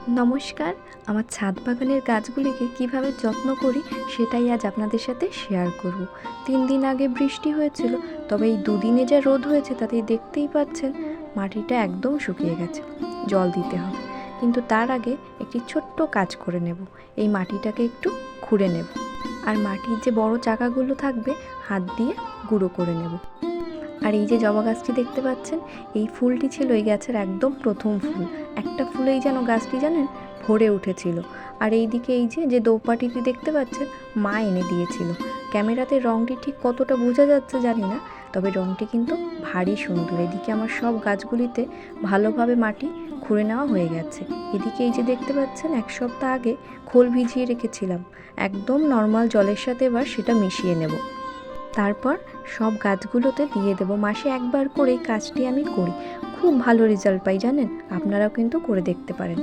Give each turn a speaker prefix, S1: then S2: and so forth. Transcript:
S1: নমস্কার। আমার ছাদ বাগানের গাছগুলিকে কিভাবে যত্ন করি সেটাই আজ আপনাদের সাথে শেয়ার করব। 3 দিন আগে বৃষ্টি হয়েছিল, তবে এই 2 দিনে যা রোদ হয়েছে তাতেই দেখতেই পাচ্ছেন মাটিটা একদম শুকিয়ে গেছে। জল দিতে হবে, কিন্তু তার আগে একটি ছোট্ট কাজ করে নেব। এই মাটিটাকে একটু খুঁড়ে নেব, আর মাটির যে বড় চাকাগুলো থাকবে হাত দিয়ে গুঁড়ো করে নেব। আর এই যে জবা গাছটি দেখতে পাচ্ছেন, এই ফুলটি ছিল এই গাছের একদম প্রথম ফুল। একটা ফুলেই যেন গাছটি জানেন ভরে উঠেছিল। আর এইদিকে এই যে দোপাটিটি দেখতে পাচ্ছেন, মা এনে দিয়েছিল। ক্যামেরাতে রঙটি ঠিক কতটা বোঝা যাচ্ছে জানি না, তবে রঙটি কিন্তু ভারী সুন্দর। এদিকে আমার সব গাছগুলিতে ভালোভাবে মাটি খুঁড়ে নেওয়া হয়ে গেছে। এদিকে এই যে দেখতে পাচ্ছেন, 1 সপ্তাহ আগে খোল ভিজিয়ে রেখেছিলাম, একদম নর্মাল জলের সাথে এবার সেটা মিশিয়ে নেব। তারপর সব গাছগুলোতে দিয়ে দেবো। মাসে একবার করে এই কাজটি আমি করি, খুব ভালো রেজাল্ট পাই জানেন। আপনারাও কিন্তু করে দেখতে পারেন।